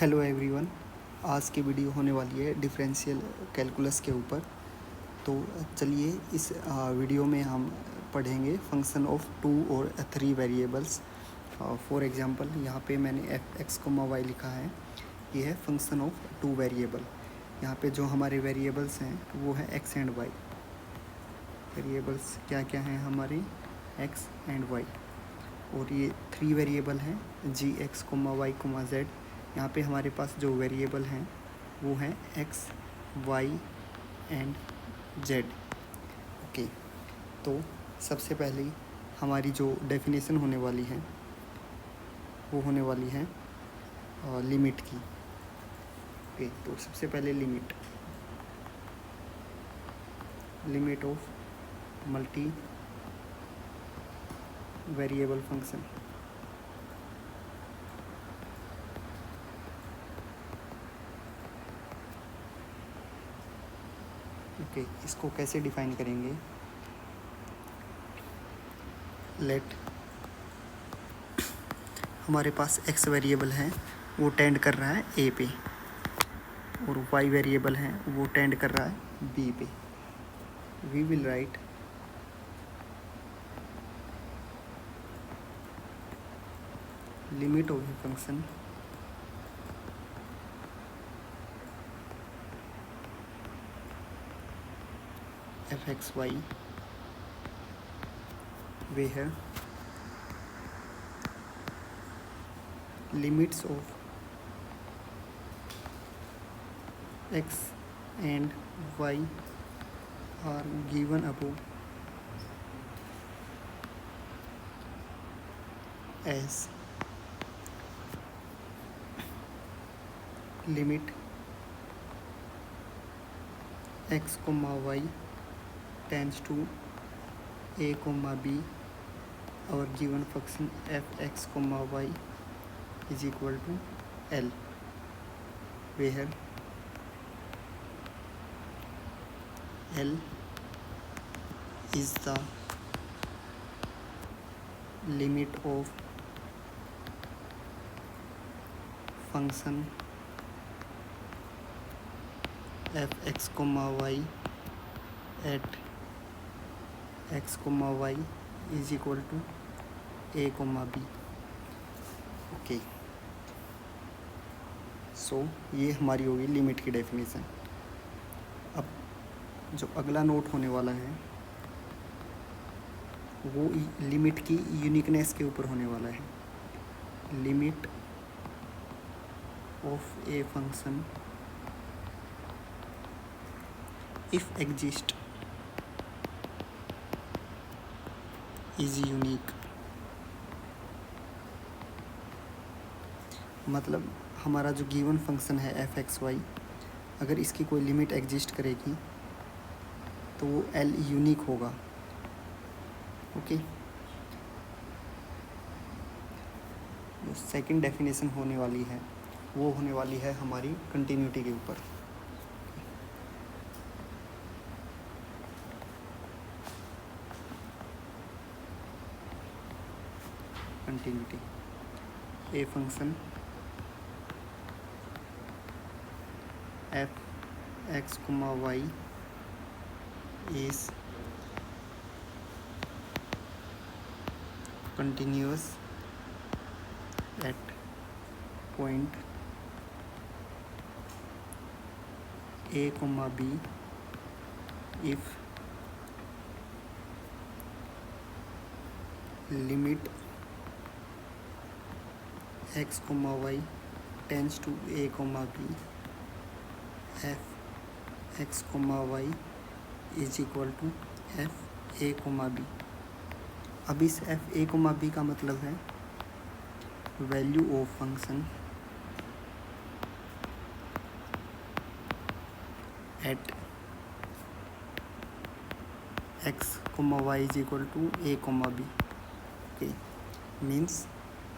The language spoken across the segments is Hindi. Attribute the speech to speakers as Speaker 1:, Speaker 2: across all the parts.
Speaker 1: Hello everyone. आज की वीडियो होने वाली है डिफरेंशियल कैलकुलस के ऊपर। तो चलिए इस वीडियो में हम पढ़ेंगे फंक्शन ऑफ 2 और 3 वेरिएबल्स। फॉर एग्जांपल यहाँ पे मैंने एफ एक्स कोमा वाई लिखा है। ये है फंक्शन ऑफ 2 वेरिएबल। यहाँ पे जो हमारे वेरिएबल्स हैं वो है एक्स एंड वाई। वेरिएबल्स क्या क्या हैं हमारे? X and y. और ये 3 वेरिएबल हैं g x comma y comma z. यहाँ पे हमारे पास जो वेरिएबल हैं वो हैं x y and z. Okay, तो सबसे पहले हमारी जो डेफिनेशन होने वाली है वो होने वाली है लिमिट की। ओके, तो सबसे पहले limit of multi variable function. Okay, इसको कैसे डिफाइन करेंगे? लेट हमारे पास एक्स वेरिएबल है वो टेंड कर रहा है ए पे, और वाई वेरिएबल है वो टेंड कर रहा है बी पे। We will write limit of the function f x y where limits of x and y are given above as limit x comma y tends to a comma b. Our given function f(x, y) is equal to L, where L is the limit of function f(x, y) at x, y is equal to a, b. Okay, so ये हमारी होगी लिमिट की डेफिनेशन। अब जो अगला नोट होने वाला है वो लिमिट की यूनिकनेस के ऊपर होने वाला है। Limit of a function if exist is unique. मतलब हमारा जो गिवन फंक्शन है एफ एक्स वाई, अगर इसकी कोई लिमिट एग्जिस्ट करेगी तो वो एल यूनिक होगा। ओके, जो सेकंड डेफिनेशन होने वाली है वो होने वाली है हमारी कंटिन्यूटी के ऊपर। Continuity a function f x comma y is continuous at point a comma b if limit x comma y tends to a comma b f x comma y is equal to f a comma b. अब इस एफ ए कोमा बी का मतलब है value of function at x comma y is equal to a comma b. Okay, means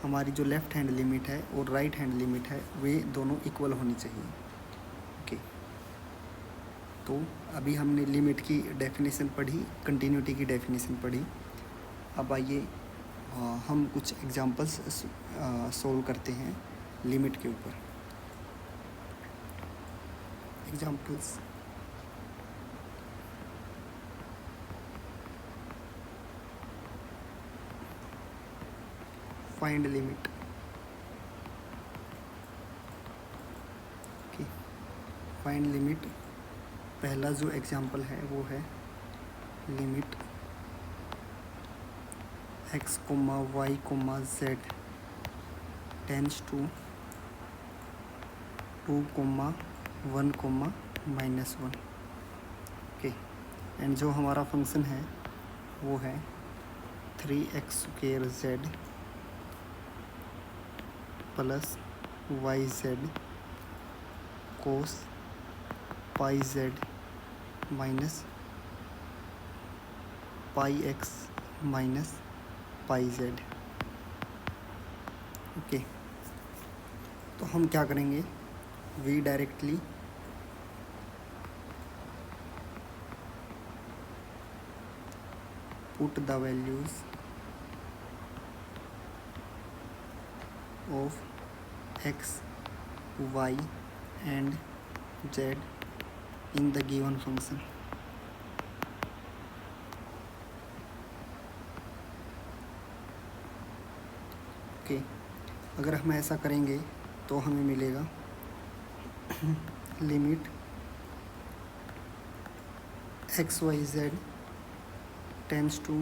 Speaker 1: हमारी जो लेफ़्ट हैंड लिमिट है और राइट हैंड लिमिट है वे दोनों इक्वल होनी चाहिए। ओके, तो अभी हमने लिमिट की डेफिनेशन पढ़ी, कंटिन्यूटी की डेफिनेशन पढ़ी। अब आइए हम कुछ एग्जांपल्स सोल्व करते हैं लिमिट के ऊपर। Examples. Find limit. Okay, find limit. पहला जो एग्जाम्पल है वो है limit x, y, z tends to 2, 1, -1। Okay, and जो हमारा फंक्शन है वो है 3x² z plus yz cos pi z minus pi x minus pi z। Okay, तो हम क्या करेंगे, we directly put the values of x, y and z in the given function। ओके, अगर हम ऐसा करेंगे तो हमें मिलेगा limit x, y, z tends to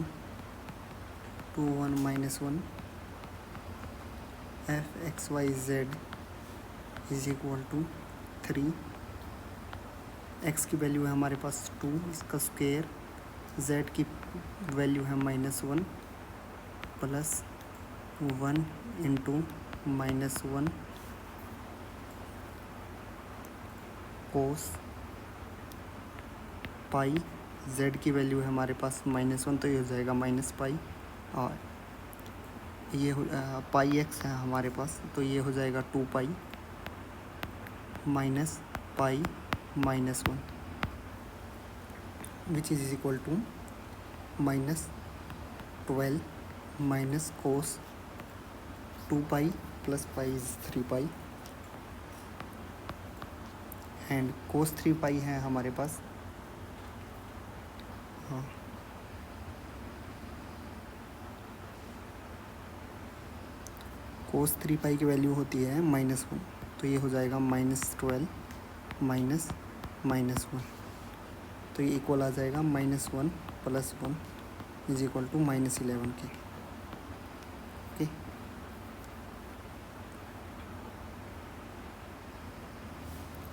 Speaker 1: 2, 1, -1 f x y z is equal to 3। x की वैल्यू है हमारे पास 2, इसका स्क्वायर, z की वैल्यू है -1 प्लस 1 इंटू -1 कोस पाई, z की वैल्यू है हमारे पास -1 तो ये हो जाएगा माइनस पाई, और ये पाई एक्स है हमारे पास तो ये हो जाएगा 2 pi minus pi -1 which is equal to -12 minus cos 2 pi plus pi is 3 pi, and cos 3 pi है हमारे पास। हाँ, कोस 3 पाई की वैल्यू होती है -1 तो ये हो जाएगा -12 माइनस -1 तो ये इक्वल आ जाएगा -1 प्लस 1 इज इक्वल टू -11 के। ओके,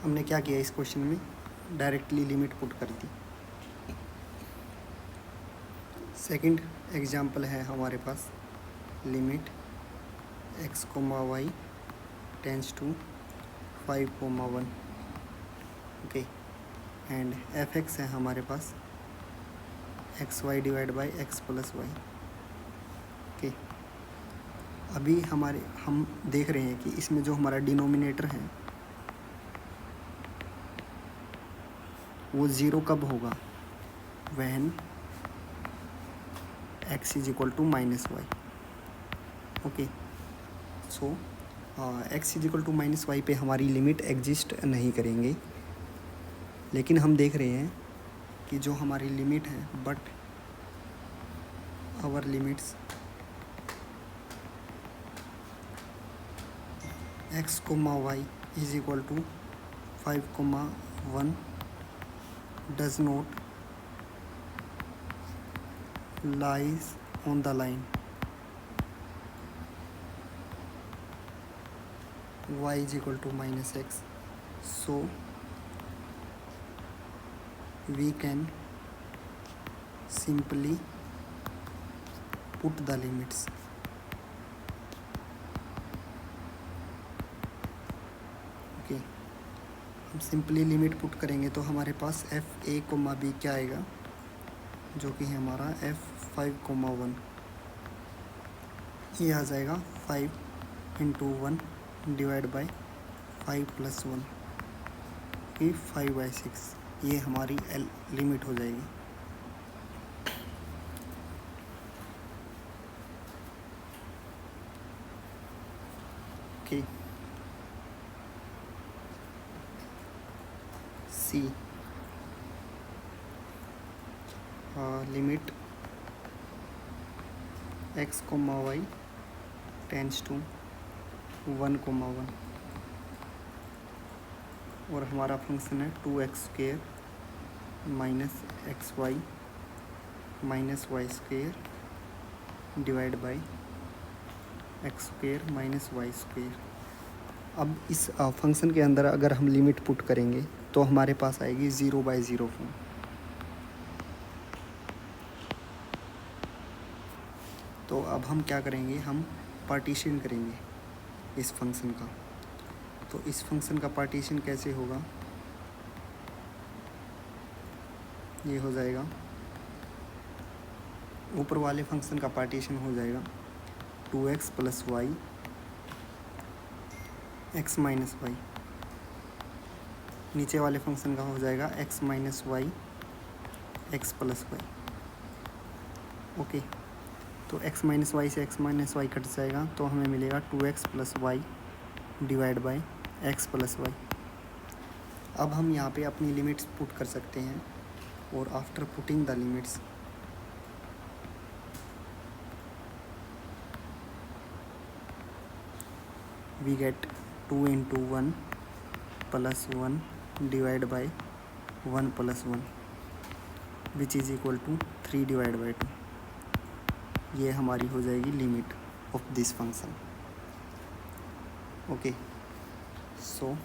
Speaker 1: हमने क्या किया इस क्वेश्चन में, डायरेक्टली लिमिट पुट कर दी। सेकंड एग्जांपल है हमारे पास limit x, y tends to 5, 1। Okay, and f(x) है हमारे पास xy divide by x plus y. Okay, अभी हम देख रहे हैं कि इसमें जो हमारा डिनोमिनेटर है वो ज़ीरो कब होगा, when x is equal to -y। Okay, so x is equal to -y पे हमारी लिमिट एग्जिस्ट नहीं करेंगे, लेकिन हम देख रहे हैं कि जो हमारी लिमिट है, but our limits x, y is equal to 5, 1 does not lies on the line y is equal to -x, so we can simply put the limits। Okay, हम सिंपली लिमिट पुट करेंगे तो हमारे पास f(a, b) क्या आएगा, जो कि है हमारा f(5, 1) ये आ जाएगा 5 इंटू 1 डिवाइड बाई 5 प्लस 1 कि 5/6, ये हमारी लिमिट हो जाएगी। Okay, see limit x, y tends to 1,1 और हमारा फंक्शन है 2x² minus XY minus y² divide by x² minus y²। अब इस फंक्शन के अंदर अगर हम लिमिट पुट करेंगे तो हमारे पास आएगी 0/0 फॉर्म। तो अब हम क्या करेंगे, हम पार्टीशन करेंगे इस फंक्शन का। तो इस फंक्शन का पार्टीशन कैसे होगा, ये हो जाएगा, ऊपर वाले फंक्शन का पार्टीशन हो जाएगा 2x plus y x minus y, नीचे वाले फंक्शन का हो जाएगा x minus y x plus y. Okay, तो x माइनस वाई से x माइनस वाई कट जाएगा तो हमें मिलेगा 2x plus y divide by x plus y. अब हम यहाँ पे अपनी लिमिट्स पुट कर सकते हैं और after putting the limits we get 2 into 1 plus 1 divide by 1 plus 1 which is equal to 3 divide by 2। ये हमारी हो जाएगी limit of this function. Okay, so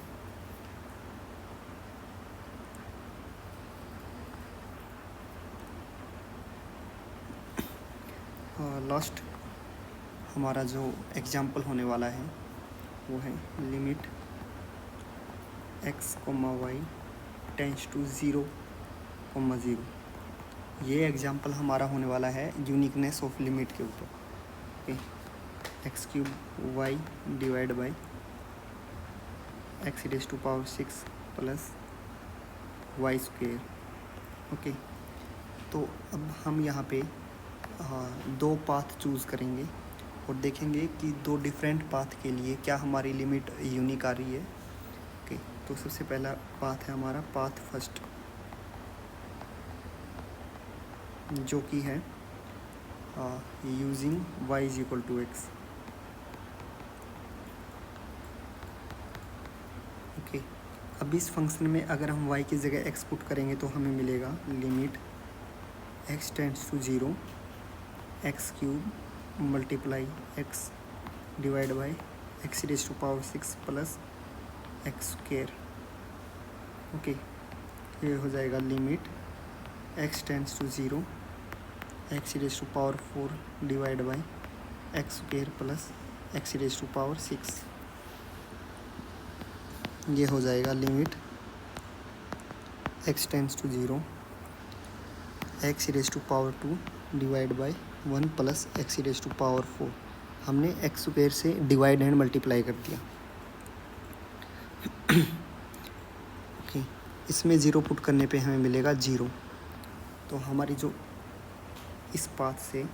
Speaker 1: last हमारा जो एग्जाम्पल होने वाला है वो है limit x, y tends to 0,0। ये एग्जाम्पल हमारा होने वाला है यूनिकनेस ऑफ लिमिट के ऊपर। Okay, x³ y divide by x⁻6 plus y²। Okay, तो अब हम यहाँ पे दो पाथ चूज़ करेंगे और देखेंगे कि दो डिफरेंट पाथ के लिए क्या हमारी लिमिट यूनिक आ रही है। ओके, तो सबसे पहला पाथ है हमारा पाथ फर्स्ट, जो कि है using y is equal to x। Okay, अब इस फंक्शन में अगर हम y की जगह x पुट करेंगे तो हमें मिलेगा limit x tends to 0 x³ multiply x divide by x⁻6 plus x²। Okay, ये हो जाएगा limit x tends to 0 x⁻4 divide by x² plus x⁻6। ये हो जाएगा limit x tends to 0 x⁻2 divide by 1 plus x⁻4। हमने x² से डिवाइड एंड मल्टीप्लाई कर दिया। ओके, इसमें 0 पुट करने पे हमें मिलेगा 0। तो हमारी जो इस पाथ से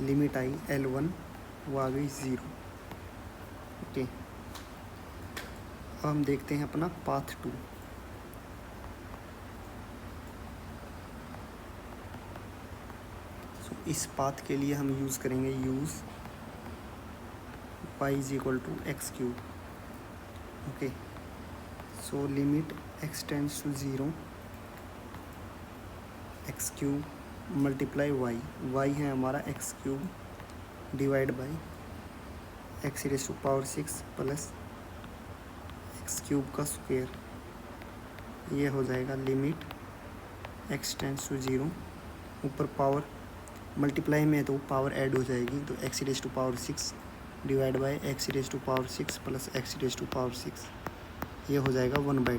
Speaker 1: लिमिट आई L1 वो आ गई 0। ओके, अब हम देखते हैं अपना पाथ 2। इस पाथ के लिए हम यूज़ करेंगे use y is equal to x³। Okay, so limit x tends to 0 x³ multiply y है हमारा x³ divide by x⁻6 plus x³ का स्क्वायर। ये हो जाएगा लिमिट x टेंड्स टू 0, ऊपर पावर मल्टीप्लाई में है तो पावर ऐड हो जाएगी, तो x⁻6 divide by x⁻6 plus x⁻6। ये हो जाएगा 1/2।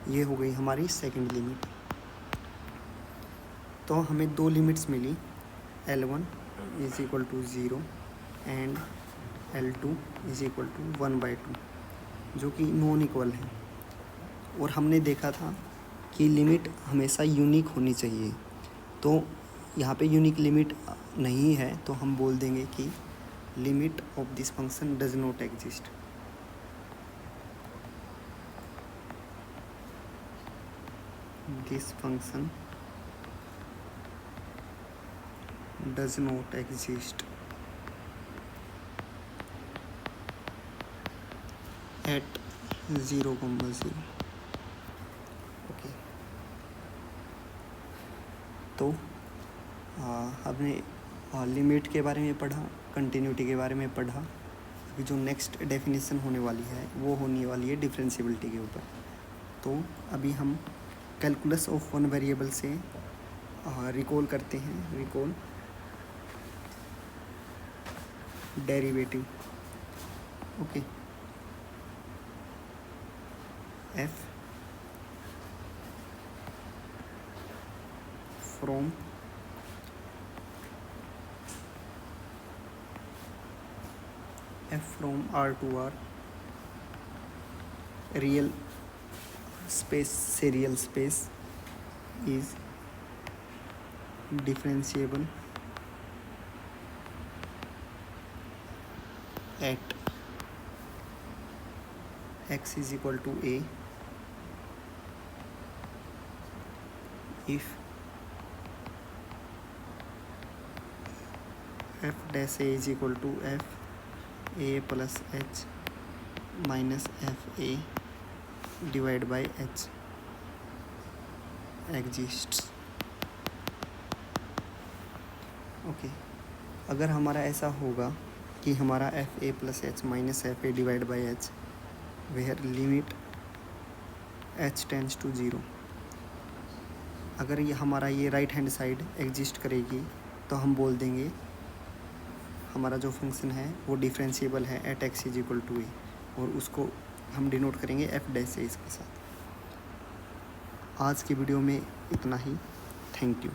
Speaker 1: ये हो गई हमारी सेकंड लिमिट। तो हमें दो लिमिट्स मिली, L1 is equal to 0 and L2 is equal to 1/2, जो कि नॉन इक्वल है। और हमने देखा था कि लिमिट हमेशा यूनिक होनी चाहिए। तो यहाँ पे यूनिक लिमिट नहीं है तो हम बोल देंगे कि limit of this function does not exist. this function does not exist at 0,0. Okay, तो हमने लिमिट के बारे में पढ़ा, कंटिन्यूटी के बारे में पढ़ा। अभी जो नेक्स्ट डेफिनेशन होने वाली है वो होने वाली है डिफरेंशिएबिलिटी के ऊपर। तो अभी हम कैलकुलस ऑफ वन वेरिएबल से रिकॉल करते हैं, recall derivative. Okay, f from R to R real space से real space is differentiable at x is equal to a if f dash a is equal to f a plus h minus f a divided by h exists। Okay, अगर हमारा ऐसा होगा कि हमारा f a plus h minus f a divide by h where limit h tends to 0, अगर ये हमारा ये राइट हैंड साइड एग्जिस्ट करेगी तो हम बोल देंगे हमारा जो फंक्शन है वो डिफरेंशिएबल है at x is equal to a, और उसको हम डिनोट करेंगे एफ डैश ए इसके साथ। आज की वीडियो में इतना ही। Thank you.